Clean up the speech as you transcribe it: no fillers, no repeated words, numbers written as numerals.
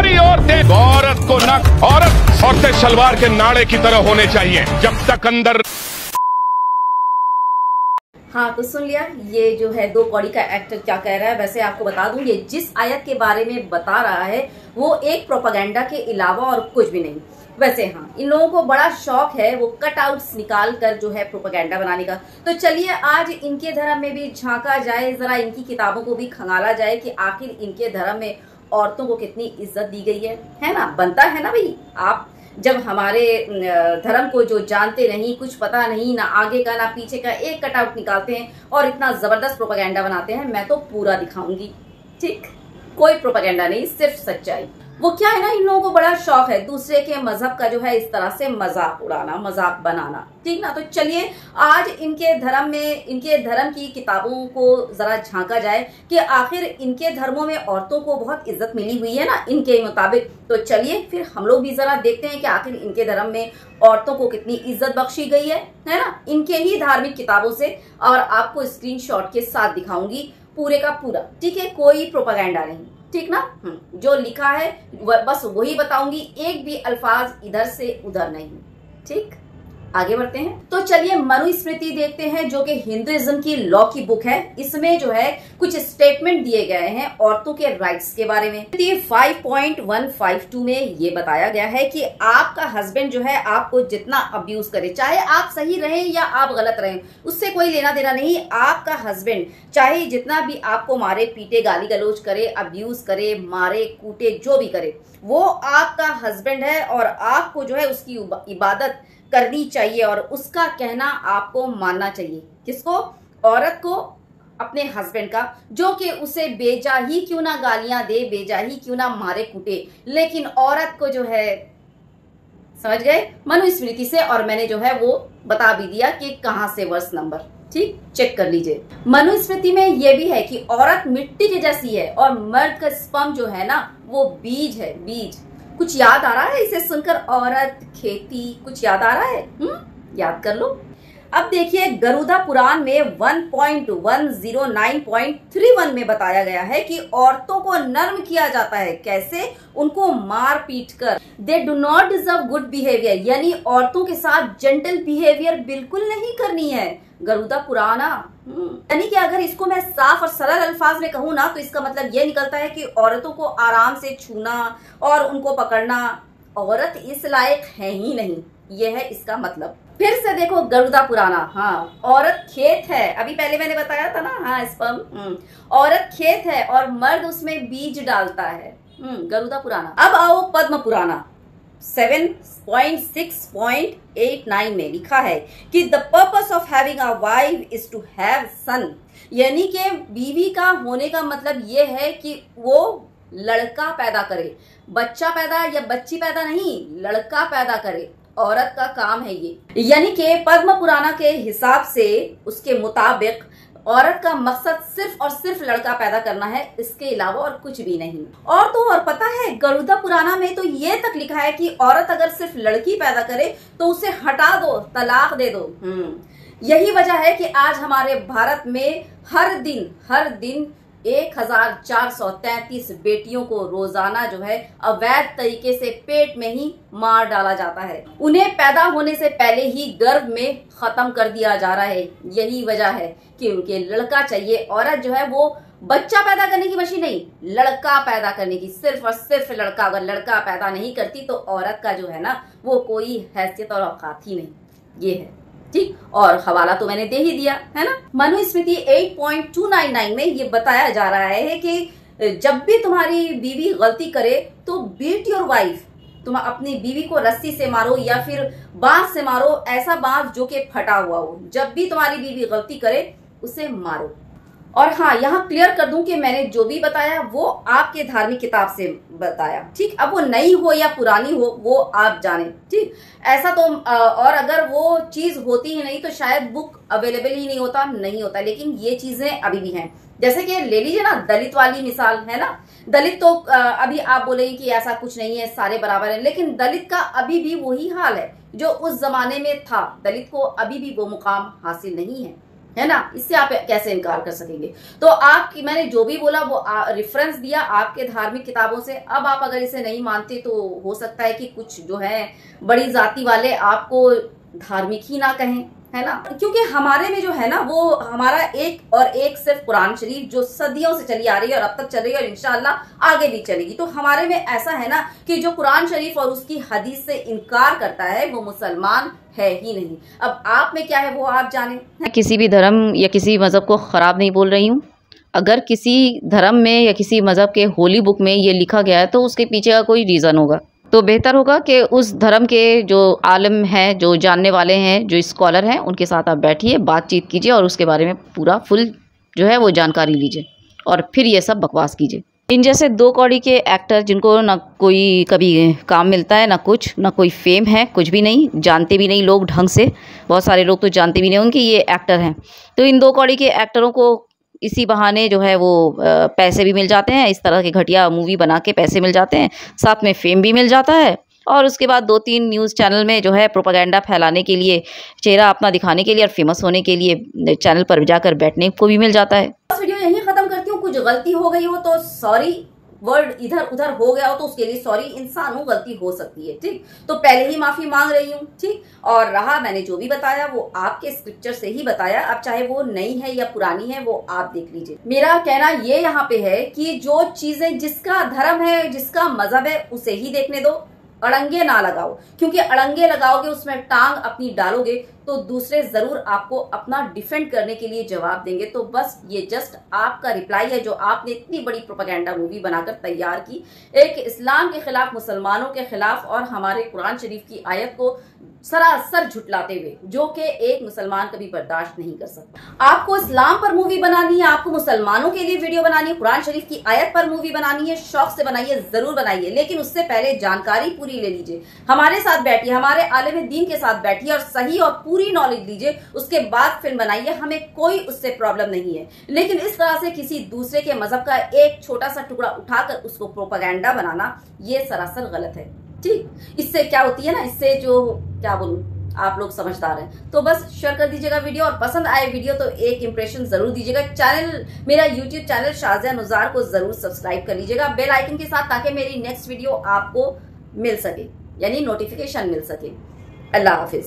सारी औरतें औरत को न औरतें सलवार के नाड़े की तरह होने चाहिए जब तक अंदर। हाँ तो सुन लिया ये जो है 2 कौड़ी का एक्टर क्या कह रहा है। वैसे आपको बता दूं ये जिस आयत के बारे में बता रहा है वो एक प्रोपागेंडा के अलावा और कुछ भी नहीं। वैसे हाँ इन लोगों को बड़ा शौक है वो कटआउट्स निकाल कर जो है प्रोपागेंडा बनाने का। तो चलिए आज इनके धर्म में भी झांका जाए, जरा इनकी किताबों को भी खंगाला जाए कि आखिर इनके धर्म में औरतों को कितनी इज्जत दी गई है ना। बनता है ना भाई। आप जब हमारे धर्म को जो जानते नहीं, कुछ पता नहीं, ना आगे का ना पीछे का, एक कटआउट निकालते हैं और इतना जबरदस्त प्रोपागेंडा बनाते हैं। मैं तो पूरा दिखाऊंगी। ठीक, कोई प्रोपागेंडा नहीं, सिर्फ सच्चाई। वो क्या है ना, इन लोगों को बड़ा शौक है दूसरे के मजहब का जो है इस तरह से मजाक उड़ाना, मजाक बनाना। ठीक ना। तो चलिए आज इनके धर्म में, इनके धर्म की किताबों को जरा झांका जाए कि आखिर इनके धर्मों में औरतों को बहुत इज्जत मिली हुई है ना इनके मुताबिक। तो चलिए फिर हम लोग भी जरा देखते हैं कि आखिर इनके धर्म में औरतों को कितनी इज्जत बख्शी गई है ना, इनके ही धार्मिक किताबों से। और आपको स्क्रीनशॉट के साथ दिखाऊंगी पूरे का पूरा। ठीक है, कोई प्रोपागेंडा नहीं। ठीक ना। जो लिखा है बस वही बताऊंगी, एक भी अल्फाज इधर से उधर नहीं। ठीक, आगे बढ़ते हैं। तो चलिए मनुस्मृति देखते हैं जो कि हिंदुइज्म की लॉ की बुक है। इसमें जो है कुछ स्टेटमेंट दिए गए हैं औरतों के राइट्स के बारे में। 5.152 में ये बताया गया है कि आपका हस्बैंड जो है आपको जितना अब्यूज करे, चाहे आप सही रहें या आप गलत रहें, उससे कोई लेना देना नहीं। आपका हस्बैंड चाहे जितना भी आपको मारे पीटे, गाली गलौज करे, अब्यूज करे, मारे कूटे, जो भी करे, वो आपका हस्बैंड है और आपको जो है उसकी इबादत करनी चाहिए और उसका कहना आपको मानना चाहिए। किसको? औरत को, अपने हस्बैंड का, जो कि उसे बेजा ही क्यों ना गालियां दे, बेजा ही क्यों ना मारे कूटे, लेकिन औरत को जो है, समझ गए, मनुस्मृति से। और मैंने जो है वो बता भी दिया कि कहां से वर्ष नंबर। ठीक, चेक कर लीजिए। मनुस्मृति में ये भी है कि औरत मिट्टी के जैसी है और मर्द का स्पर्म जो है ना वो बीज है, बीज। कुछ याद आ रहा है इसे सुनकर? औरत, खेती, कुछ याद आ रहा है? याद कर लो। अब देखिए गरुड़ा पुराण में 1.109.31 में बताया गया है कि औरतों को नर्म किया जाता है। कैसे? उनको मार पीट कर। They do not deserve good behaviour, यानी औरतों के साथ जेंटल बिहेवियर बिल्कुल नहीं करनी है। गरुड़ा पुराना। यानी कि अगर इसको मैं साफ और सरल अल्फाज में कहूँ ना तो इसका मतलब ये निकलता है कि औरतों को आराम से छूना और उनको पकड़ना, औरत इस लायक है ही नहीं, ये है इसका मतलब। फिर से देखो गरुड़ा पुराना। हाँ, औरत खेत है, अभी पहले मैंने बताया था ना। हाँ, स्पर्म। औरत खेत है और मर्द उसमें बीज डालता है। गरुड़ा पुराना। अब आओ पद्म पुराना 7.6.89 में लिखा है कि the purpose of having a wife is to have son, यानी कि बीवी का होने का मतलब ये है कि वो लड़का पैदा करे, बच्चा पैदा या बच्ची पैदा नहीं, लड़का पैदा करे। औरत का काम है ये। यानी कि पद्म पुराना के हिसाब से, उसके मुताबिक औरत का मकसद सिर्फ और सिर्फ लड़का पैदा करना है, इसके अलावा और कुछ भी नहीं। और तो और पता है गरुड़ा पुराना में तो ये तक लिखा है कि औरत अगर सिर्फ लड़की पैदा करे तो उसे हटा दो, तलाक दे दो। यही वजह है कि आज हमारे भारत में हर दिन 1433 बेटियों को रोजाना जो है अवैध तरीके से पेट में ही मार डाला जाता है। उन्हें पैदा होने से पहले ही गर्भ में खत्म कर दिया जा रहा है। यही वजह है कि उनके लड़का चाहिए। औरत जो है वो बच्चा पैदा करने की मशीन नहीं, लड़का पैदा करने की, सिर्फ और सिर्फ लड़का। अगर लड़का पैदा नहीं करती तो औरत का जो है ना वो कोई हैसियत और औकात ही नहीं। ये है। ठीक, और हवाला तो मैंने दे ही दिया है ना। मनुस्मृति 8.299 में ये बताया जा रहा है कि जब भी तुम्हारी बीवी गलती करे तो बीट योर वाइफ, तुम अपनी बीवी को रस्सी से मारो या फिर बांस से मारो, ऐसा बांस जो कि फटा हुआ हो। जब भी तुम्हारी बीवी गलती करे उसे मारो। और हाँ, यहाँ क्लियर कर दूं कि मैंने जो भी बताया वो आपके धार्मिक किताब से बताया। ठीक, अब वो नई हो या पुरानी हो वो आप जाने। ठीक, ऐसा तो और अगर वो चीज होती ही नहीं तो शायद बुक अवेलेबल ही नहीं होता, लेकिन ये चीजें अभी भी हैं। जैसे कि ले लीजिए ना दलित वाली मिसाल, है ना। दलित तो अभी आप बोलेंगे कि ऐसा कुछ नहीं है, सारे बराबर हैं, लेकिन दलित का अभी भी वही हाल है जो उस जमाने में था। दलित को अभी भी वो मुकाम हासिल नहीं है। है ना, इससे आप कैसे इनकार कर सकेंगे। तो आपकी मैंने जो भी बोला वो रेफरेंस दिया आपके धार्मिक किताबों से। अब आप अगर इसे नहीं मानते तो हो सकता है कि कुछ जो है बड़ी जाति वाले आपको धार्मिक ही ना कहें, है ना, क्योंकि हमारे में जो है ना वो हमारा एक और एक सिर्फ कुरान शरीफ जो सदियों से चली आ रही है और अब तक चल रही है और इंशाअल्लाह आगे भी चलेगी। तो हमारे में ऐसा है ना कि जो कुरान शरीफ और उसकी हदीस से इनकार करता है वो मुसलमान है ही नहीं। अब आप में क्या है वो आप जाने। मैं किसी भी धर्म या किसी मज़हब को ख़राब नहीं बोल रही हूँ। अगर किसी धर्म में या किसी मज़हब के होली बुक में ये लिखा गया है तो उसके पीछे का कोई रीज़न होगा। तो बेहतर होगा कि उस धर्म के जो आलिम हैं, जो जानने वाले हैं, जो स्कॉलर हैं, उनके साथ आप बैठिए, बातचीत कीजिए और उसके बारे में पूरा फुल जो है वो जानकारी लीजिए और फिर ये सब बकवास कीजिए। इन जैसे दो कौड़ी के एक्टर जिनको ना कोई कभी काम मिलता है, ना कुछ, ना कोई फेम है, कुछ भी नहीं, जानते भी नहीं लोग ढंग से, बहुत सारे लोग तो जानते भी नहीं होंगे कि ये एक्टर हैं। तो इन दो कौड़ी के एक्टरों को इसी बहाने जो है वो पैसे भी मिल जाते हैं, इस तरह के घटिया मूवी बना के पैसे मिल जाते हैं, साथ में फेम भी मिल जाता है और उसके बाद 2-3 न्यूज़ चैनल में जो है प्रोपेगेंडा फैलाने के लिए, चेहरा अपना दिखाने के लिए और फेमस होने के लिए चैनल पर जाकर बैठने को भी मिल जाता है। बस वीडियो यहीं खत्म करती हूँ। कुछ गलती हो गई हो तो सॉरी, वर्ड इधर उधर हो गया हो तो उसके लिए सॉरी, इंसान हो, गलती हो सकती है, ठीक। तो पहले ही माफी मांग रही हूँ, ठीक। और रहा मैंने जो भी बताया वो आपके स्क्रिप्चर से ही बताया। अब चाहे वो नई है या पुरानी है वो आप देख लीजिए। मेरा कहना ये यहाँ पे है कि जो चीजें, जिसका धर्म है, जिसका मजहब है, उसे ही देखने दो, अड़ंगे ना लगाओ, क्योंकि अड़ंगे लगाओगे, उसमें टांग अपनी डालोगे तो दूसरे जरूर आपको अपना डिफेंड करने के लिए जवाब देंगे। तो बस ये जस्ट आपका रिप्लाई है जो आपने इतनी बड़ी प्रोपेगेंडा मूवी बनाकर तैयार की, एक इस्लाम के खिलाफ, मुसलमानों के खिलाफ और हमारे कुरान शरीफ की आयत को सरासर झुटलाते हुए, जो कि एक मुसलमान कभी बर्दाश्त नहीं कर सकता। आपको इस्लाम पर मूवी बनानी है, आपको मुसलमानों के लिए वीडियो बनानी है, कुरान शरीफ की आयत पर मूवी बनानी है, शौक से बनाइए, जरूर बनाइए, लेकिन उससे पहले जानकारी पूरी ले लीजिए, हमारे साथ बैठिए, हमारे आलिम दीन के साथ बैठिए और सही और पूरी नॉलेज लीजिए, उसके बाद फिल्म बनाइए। हमें कोई उससे प्रॉब्लम नहीं है, लेकिन इस तरह से किसी दूसरे के मजहब का एक छोटा सा टुकड़ा उठाकर उसको प्रोपेगेंडा बनाना, ये सरासर गलत है, ठीक। इससे क्या होती है ना, इससे जो क्या बोलूं, आप लोग समझदार हैं। तो बस शेयर कर दीजिएगा वीडियो और पसंद आए वीडियो तो एक इंप्रेशन जरूर दीजिएगा। चैनल, मेरा यूट्यूब चैनल शाज़िया नुज़ार को जरूर सब्सक्राइब कर लीजिएगा बेल आइकन के साथ, ताकि मेरी नेक्स्ट वीडियो आपको मिल सके, यानी नोटिफिकेशन मिल सके। अल्लाह हाफिज।